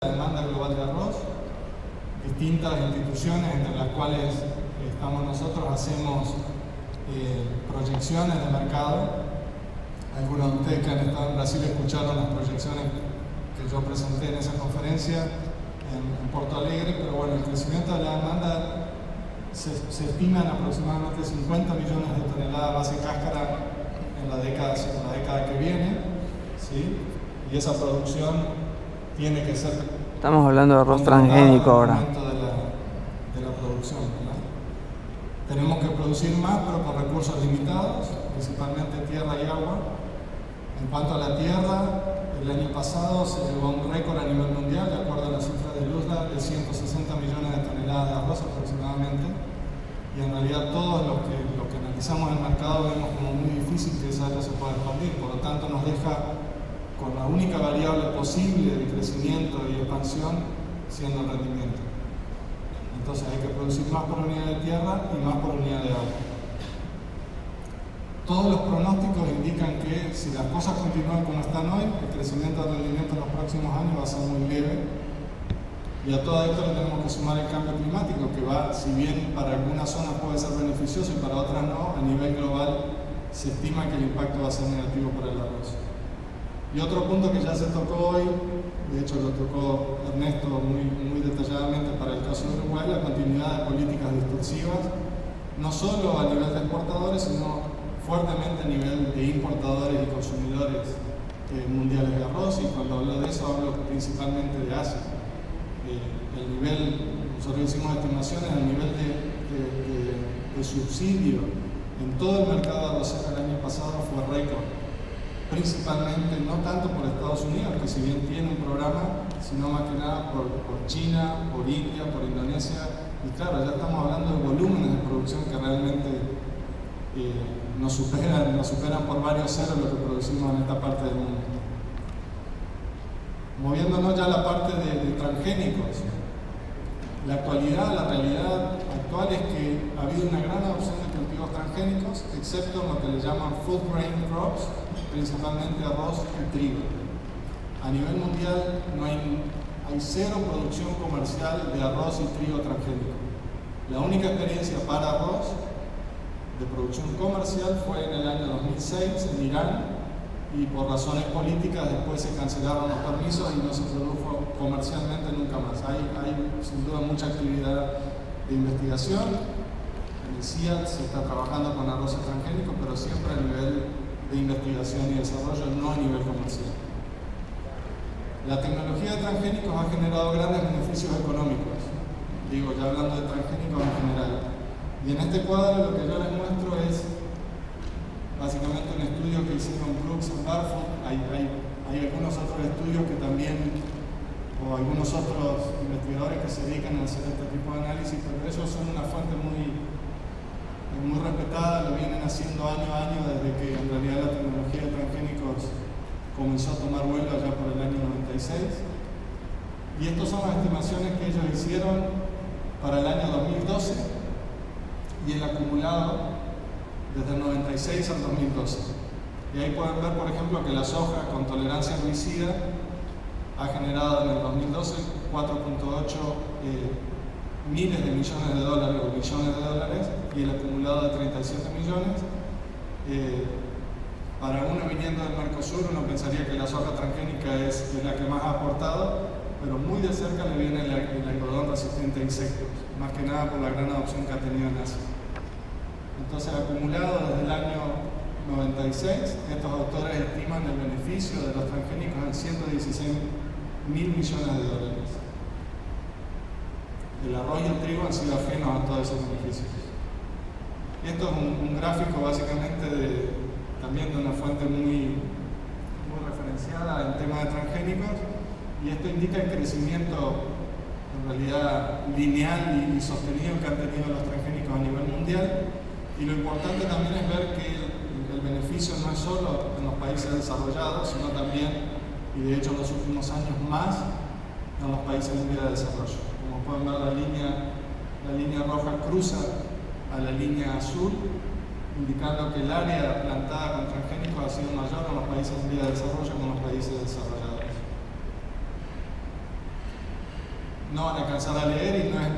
la demanda global de arroz. Distintas instituciones, entre las cuales estamos nosotros, hacemos proyecciones de mercado. Algunos de ustedes que han estado en Brasil escucharon las proyecciones que yo presenté en esa conferencia en Porto Alegre, pero bueno, el crecimiento de la demanda se estima en aproximadamente 50 millones de toneladas base cáscara en la década que viene, ¿sí? Y esa producción tiene que ser... Estamos hablando de arroz transgénico ahora. De la producción, ¿verdad? Tenemos que producir más, pero con recursos limitados, principalmente tierra y agua. En cuanto a la tierra, el año pasado se llevó un récord a nivel mundial, de acuerdo a las cifras de Luzda, de 160 millones de toneladas de arroz aproximadamente. Y en realidad todos los que analizamos el mercado vemos como muy difícil que esa área se pueda expandir. Por lo tanto, nos deja con la única variable posible de crecimiento y expansión siendo el rendimiento. Entonces hay que producir más por unidad de tierra y más por unidad de agua. Todos los pronósticos indican que si las cosas continúan como están hoy, el crecimiento del rendimiento en los próximos años va a ser muy leve. Y a todo esto le tenemos que sumar el cambio climático, que va, si bien para algunas zonas puede ser beneficioso y para otras no, a nivel global se estima que el impacto va a ser negativo para el arroz. Y otro punto que ya se tocó hoy, de hecho lo tocó Ernesto muy detalladamente para el caso de Uruguay, la continuidad de políticas distorsivas, no solo a nivel de exportadores, sino fuertemente a nivel de importadores y consumidores mundiales de arroz. Y cuando hablo de eso, hablo principalmente de Asia. El nivel, nosotros hicimos estimaciones, el nivel de subsidio en todo el mercado arrocero el año pasado fue récord. Principalmente, no tanto por Estados Unidos, que si bien tiene un programa, sino más que nada por China, por India, por Indonesia. Y claro, ya estamos hablando de volúmenes de producción que realmente nos superan por varios ceros lo que producimos en esta parte del mundo. Moviéndonos ya a la parte de transgénicos. La realidad actual es que ha habido una gran adopción de cultivos transgénicos, excepto en lo que le llaman food grain crops, principalmente arroz y trigo. A nivel mundial hay cero producción comercial de arroz y trigo transgénico. La única experiencia para arroz de producción comercial fue en el año 2006 en Irán, y por razones políticas después se cancelaron los permisos y no se produjo comercialmente nunca más. Hay sin duda mucha actividad de investigación. En el CIAT se está trabajando con arroz transgénico, pero siempre a nivel de investigación y desarrollo, no a nivel comercial. La tecnología de transgénicos ha generado grandes beneficios económicos, digo, ya hablando de transgénicos en general. Y en este cuadro lo que yo les muestro es básicamente un estudio que hicieron Brooks y Barfoot. Hay algunos otros estudios que también, o algunos otros investigadores que se dedican a hacer este tipo de análisis, pero ellos son una fuente muy respetada, lo vienen haciendo año a año desde que en realidad la tecnología de transgénicos comenzó a tomar vuelo allá por el año 96. Y estas son las estimaciones que ellos hicieron para el año 2012 y el acumulado desde el 96 al 2012. Y ahí pueden ver, por ejemplo, que la soja con tolerancia herbicida ha generado en el 2012 4.8 miles de millones de dólares o billones de dólares, y el acumulado de 37 millones. Para uno viniendo del Mercosur, uno pensaría que la soja transgénica es la que más ha aportado, pero muy de cerca le viene el algodón resistente a insectos, más que nada por la gran adopción que ha tenido en Asia. Entonces, acumulado desde el año 96, estos autores estiman el beneficio de los transgénicos en 116 mil millones de dólares. El arroz y el trigo han sido ajenos a todos esos beneficios. Y esto es un gráfico básicamente también de una fuente muy referenciada en temas de transgénicos, y esto indica el crecimiento en realidad lineal y sostenido que han tenido los transgénicos a nivel mundial. Y lo importante también es ver que el beneficio no es solo en los países desarrollados, sino también, y de hecho en los últimos años más, en los países en vía de desarrollo. Como pueden ver, la línea roja cruza a la línea azul, indicando que el área plantada con transgénicos ha sido mayor en los países en vía de desarrollo que en los países desarrollados. no van a alcanzar a leer y no es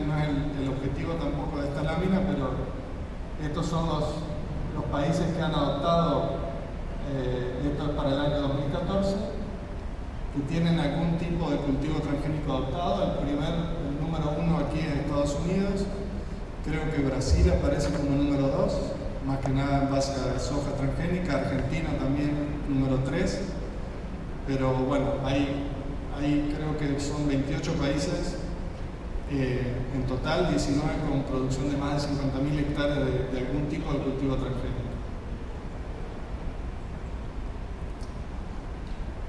el objetivo tampoco de esta lámina, pero estos son los países que han adoptado, esto es para el año 2014, que tienen algún tipo de cultivo transgénico adoptado. El número 1 aquí es Estados Unidos, creo que Brasil aparece como número 2, más que nada en base a soja transgénica, Argentina también número 3, pero bueno, ahí creo que son 28 países en total, 19 con producción de más de 50.000 hectáreas de algún tipo de cultivo transgénico.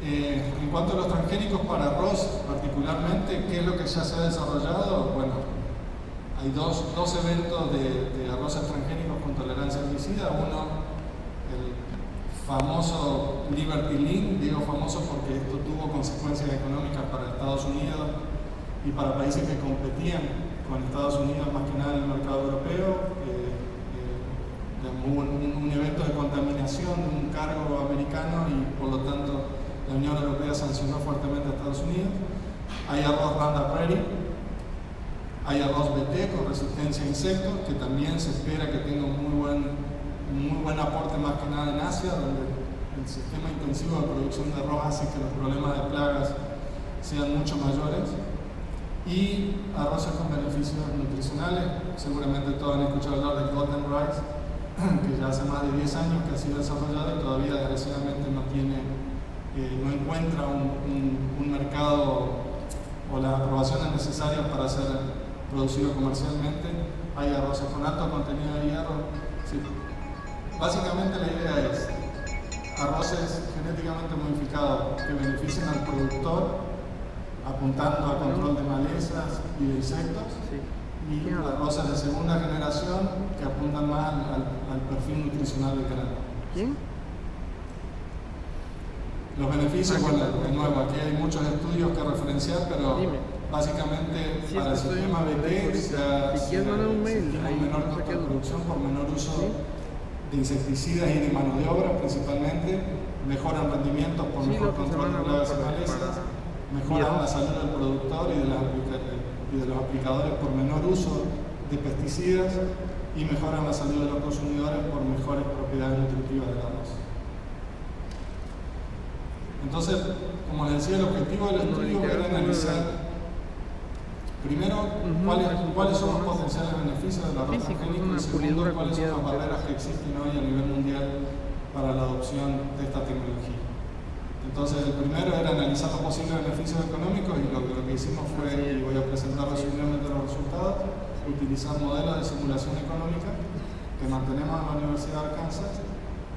En cuanto a los transgénicos para arroz particularmente, ¿qué es lo que ya se ha desarrollado? Bueno, hay dos eventos de arroces transgénicos con tolerancia herbicida. Uno, el famoso Liberty Link, digo famoso porque esto tuvo consecuencias económicas para Estados Unidos y para países que competían con Estados Unidos, más que nada en el mercado europeo. Hubo un evento de contaminación de un cargo americano y por lo tanto la Unión Europea sancionó fuertemente a Estados Unidos. Hay arroz Roundup Ready, hay arroz BT con resistencia a insectos, que también se espera que tenga un muy buen aporte, más que nada en Asia, donde el sistema intensivo de producción de arroz hace que los problemas de plagas sean mucho mayores. Y arroces con beneficios nutricionales, seguramente todos han escuchado hablar de Golden Rice, que ya hace más de 10 años que ha sido desarrollado y todavía desgraciadamente no encuentra un mercado o las aprobaciones necesarias para ser producido comercialmente. Hay arroces con alto contenido de hierro. Sí. Básicamente la idea es arroces genéticamente modificados que beneficien al productor, apuntando al control de malezas y de insectos, y arroces de segunda generación que apuntan más al perfil nutricional del grano. ¿Quién? Los beneficios, bueno, de nuevo, aquí hay muchos estudios que referenciar, pero básicamente para el sistema BT se estima un menor costo de producción por menor uso de insecticidas y de mano de obra principalmente, mejoran rendimientos por mejor control de plagas y malezas, mejoran la salud del productor y de los aplicadores por menor uso de pesticidas y mejoran la salud de los consumidores por mejores propiedades nutritivas del arroz. Entonces, como les decía, el objetivo del estudio era analizar primero cuáles son los potenciales beneficios del arroz transgénico y segundo, cuáles son las barreras que existen hoy a nivel mundial para la adopción de esta tecnología. Entonces, el primero era analizar los posibles beneficios económicos y lo que hicimos fue, y voy a presentar resumidamente los resultados, utilizar modelos de simulación económica que mantenemos en la Universidad de Arkansas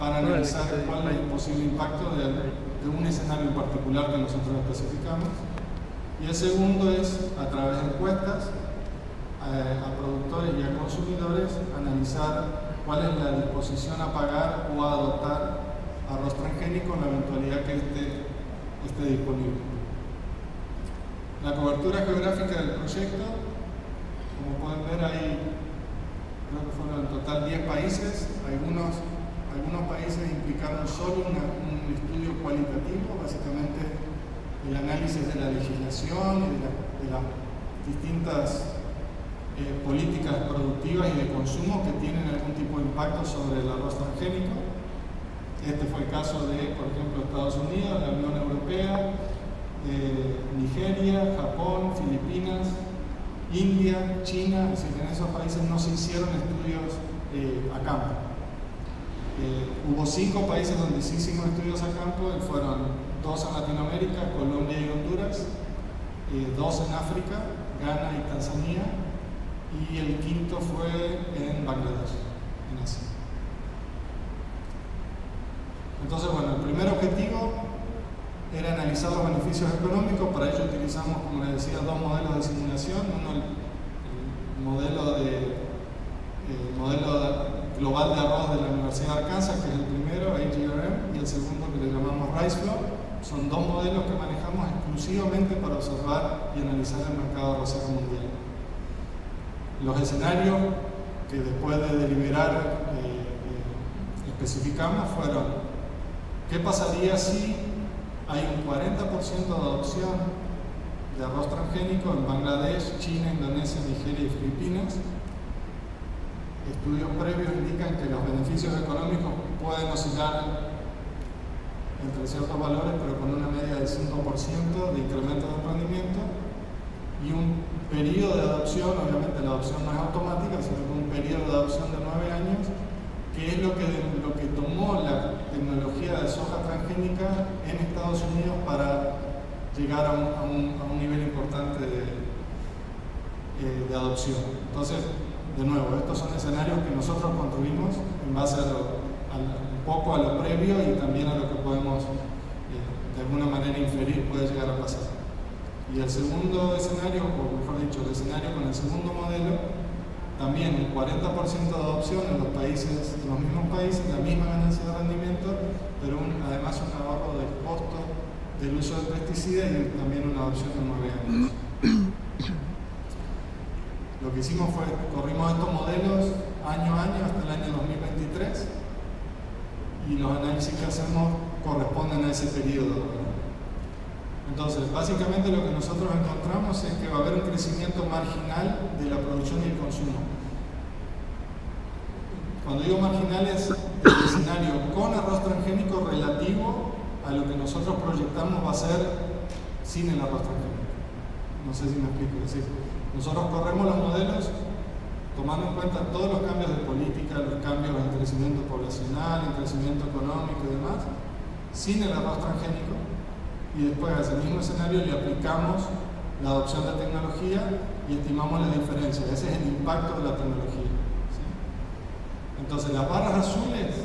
para analizar cuál es el posible impacto de un escenario en particular que nosotros especificamos. Y el segundo es, a través de encuestas a productores y a consumidores, analizar cuál es la disposición a pagar o a adoptar arroz transgénico en la eventualidad que esté disponible. La cobertura geográfica del proyecto, como pueden ver ahí, creo que fueron en total 10 países. Algunos países implicaron solo un estudio cualitativo, básicamente el análisis de la legislación y de las distintas políticas productivas y de consumo que tienen algún tipo de impacto sobre el arroz transgénico. Este fue el caso de, por ejemplo, Estados Unidos, la Unión Europea, Nigeria, Japón, Filipinas, India, China. Es decir, en esos países no se hicieron estudios a campo. Hubo 5 países donde sí hicimos estudios a campo, y fueron 2 en Latinoamérica, Colombia y Honduras, 2 en África, Ghana y Tanzania, y el quinto fue en Bangladesh, en Asia. Entonces, bueno, el primer objetivo era analizar los beneficios económicos. Para ello utilizamos, como les decía, 2 modelos de simulación. Uno, el modelo global de arroz de la Universidad de Arkansas, que es el primero, AGRM, y el segundo, que le llamamos RiceFlow. Son 2 modelos que manejamos exclusivamente para observar y analizar el mercado arrocero mundial. Los escenarios que después de deliberar especificamos fueron: ¿qué pasaría si hay un 40% de adopción de arroz transgénico en Bangladesh, China, Indonesia, Nigeria y Filipinas. Estudios previos indican que los beneficios económicos pueden oscilar entre ciertos valores, pero con una media del 5% de incremento de rendimiento y un periodo de adopción. Obviamente la adopción no es automática, sino que un periodo de adopción de 9 años, que es lo que tomó la tecnología de soja transgénica en Estados Unidos para llegar a un nivel importante de adopción. Entonces, de nuevo, estos son escenarios que nosotros construimos en base un poco a lo previo y también a lo que podemos de alguna manera inferir puede llegar a pasar. Y el segundo escenario, o mejor dicho, el escenario con el segundo modelo, también un 40% de adopción en los mismos países, la misma ganancia de rendimiento, pero además un ahorro del costo del uso del pesticida y también una adopción de 9 años. Lo que hicimos fue, corrimos estos modelos año a año hasta el año 2023 y los análisis que hacemos corresponden a ese periodo. Entonces, básicamente lo que nosotros encontramos es que va a haber un crecimiento marginal de la producción y el consumo. Cuando digo marginal es el escenario con arroz transgénico relativo a lo que nosotros proyectamos va a ser sin el arroz transgénico. No sé si me explico. Es decir, nosotros corremos los modelos tomando en cuenta todos los cambios de política, los cambios en crecimiento poblacional, en crecimiento económico y demás, sin el arroz transgénico, y después a ese mismo escenario le aplicamos la adopción de tecnología y estimamos la diferencia. Ese es el impacto de la tecnología, ¿sí? Entonces las barras azules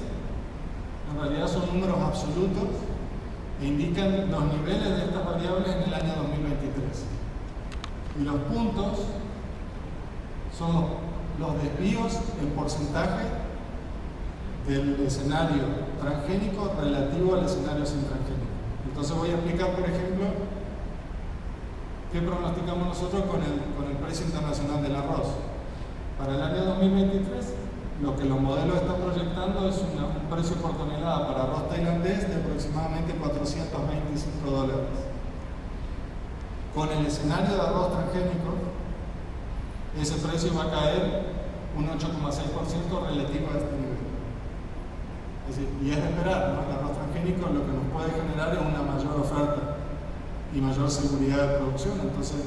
en realidad son números absolutos e indican los niveles de estas variables en el año 2023. Y los puntos son los desvíos en porcentaje del escenario transgénico relativo al escenario sin transgénico. Entonces voy a explicar, por ejemplo, qué pronosticamos nosotros con el precio internacional del arroz. Para el año 2023, lo que los modelos están proyectando es un precio por tonelada para arroz tailandés de aproximadamente $425. Con el escenario de arroz transgénico, ese precio va a caer un 8,6% relativo a este nivel. Es decir, y es de esperar, ¿no? El arroz transgénico lo que nos puede generar es una mayor oferta y mayor seguridad de producción. Entonces,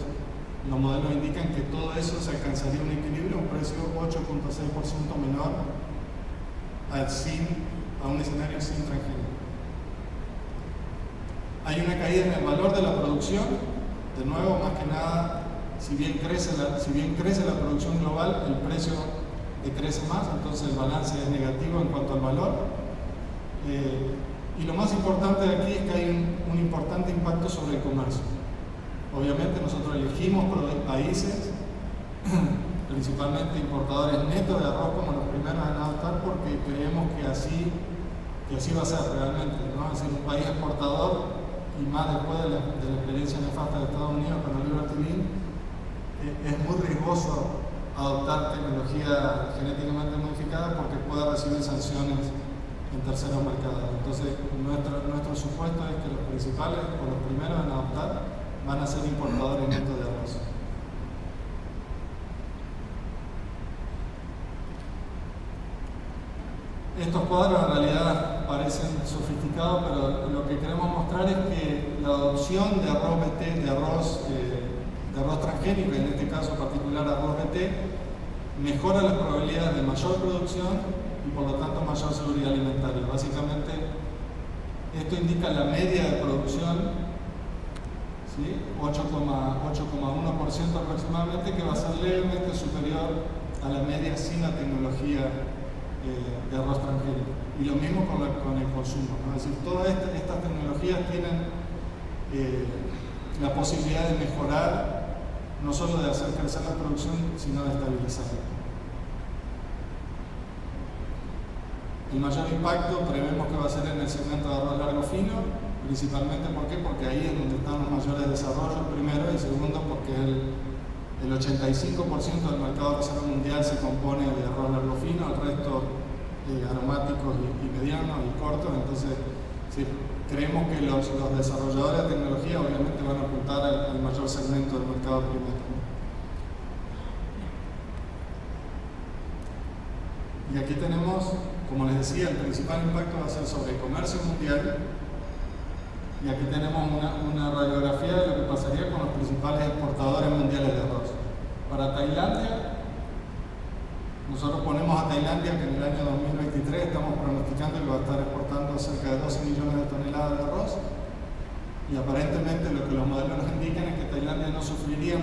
los modelos indican que todo eso se alcanzaría un equilibrio, un precio 8,6% menor a un escenario sin transgénico. Hay una caída en el valor de la producción. De nuevo, más que nada, si bien crece la producción global, el precio decrece más, entonces el balance es negativo en cuanto al valor. Y lo más importante de aquí es que hay un importante impacto sobre el comercio. Obviamente nosotros elegimos países, principalmente importadores netos de arroz como los primeros en adoptar, porque creemos que así va a ser realmente, ¿no? Es decir, un país exportador, y más después de la experiencia nefasta de Estados Unidos con el Liberty Bean, es muy riesgoso adoptar tecnología genéticamente modificada porque puede recibir sanciones en terceros mercados. Entonces, nuestro supuesto es que los principales o los primeros en adoptar van a ser importadores netos de arroz. Estos cuadros en realidad parecen sofisticados, pero lo que queremos mostrar es que la adopción de arroz BT, de arroz transgénico, en este caso particular arroz BT, mejora las probabilidades de mayor producción y por lo tanto mayor seguridad alimentaria. Básicamente, esto indica la media de producción, ¿sí? 8,1% aproximadamente, que va a ser levemente superior a la media sin la tecnología de arroz transgénico. Y lo mismo con el consumo, ¿no? Es decir, todas estas tecnologías tienen la posibilidad de mejorar, no solo de hacer crecer la producción, sino de estabilizarla. El mayor impacto prevemos que va a ser en el segmento de arroz largo fino, principalmente ¿por qué? Porque ahí es donde están los mayores desarrollos, primero, y segundo porque el 85% del mercado de reserva mundial se compone de arroz largo fino, el resto aromáticos y medianos y cortos. Entonces, sí, creemos que los desarrolladores de tecnología obviamente van a apuntar al mayor segmento del mercado primario. Y aquí tenemos, como les decía, el principal impacto va a ser sobre el comercio mundial. Y aquí tenemos una radiografía de lo que pasaría con los principales exportadores mundiales de arroz. Para Tailandia, nosotros ponemos a Tailandia que en el año 2023 estamos pronosticando que va a estar exportando cerca de 12 millones de toneladas de arroz. Y aparentemente lo que los modelos nos indican es que Tailandia no sufriría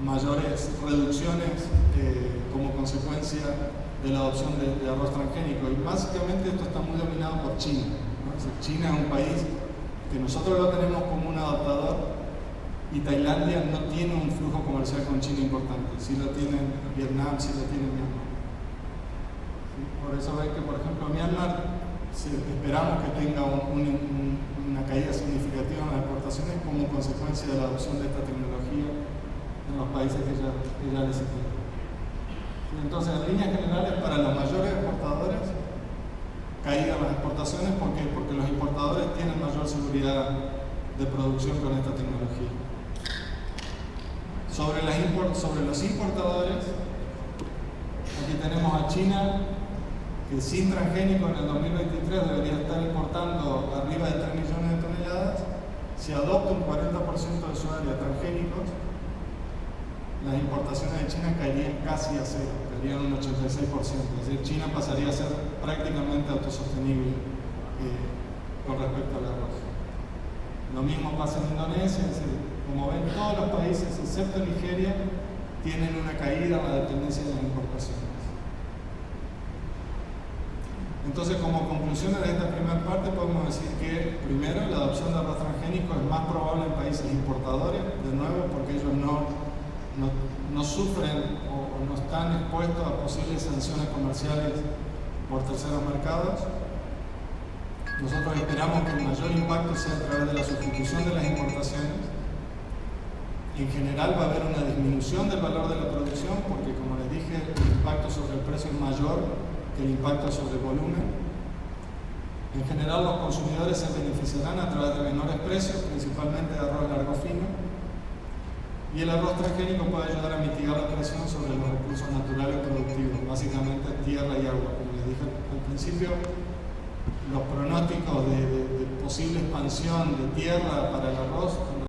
mayores reducciones como consecuencia de la adopción de arroz transgénico. Y básicamente esto está muy dominado por China, ¿no? O sea, China es un país que nosotros lo tenemos como un adoptador y Tailandia no tiene un flujo comercial con China importante. Sí lo tienen Vietnam, sí lo tiene Myanmar. ¿Sí? Por eso ven que, por ejemplo, Myanmar esperamos que tenga una caída significativa en las exportaciones como consecuencia de la adopción de esta tecnología en los países que ya les cité. Entonces, en líneas generales, para los mayores exportadores, caída en las exportaciones. ¿Por qué? Porque los importadores tienen mayor seguridad de producción con esta tecnología. Sobre los importadores, aquí tenemos a China, que sin transgénico en el 2023 debería estar importando arriba de 3 millones de toneladas. Si adopta un 40% de su área transgénicos, las importaciones de China caerían casi a cero, caerían un 86%. Es decir, China pasaría a ser prácticamente autosostenible con respecto al arroz. Lo mismo pasa en Indonesia, es decir, como ven, todos los países, excepto Nigeria, tienen una caída en la dependencia de las importaciones. Entonces, como conclusiones de esta primera parte, podemos decir que, primero, la adopción de arroz transgénico es más probable en países importadores, de nuevo, porque ellos no sufren o no están expuestos a posibles sanciones comerciales por terceros mercados. Nosotros esperamos que el mayor impacto sea a través de la sustitución de las importaciones. En general va a haber una disminución del valor de la producción porque, como les dije, el impacto sobre el precio es mayor que el impacto sobre el volumen. En general los consumidores se beneficiarán a través de menores precios, principalmente de arroz largo fino. Y el arroz transgénico puede ayudar a mitigar la presión sobre los recursos naturales productivos, básicamente tierra y agua. Como les dije al principio, los pronósticos de posible expansión de tierra para el arroz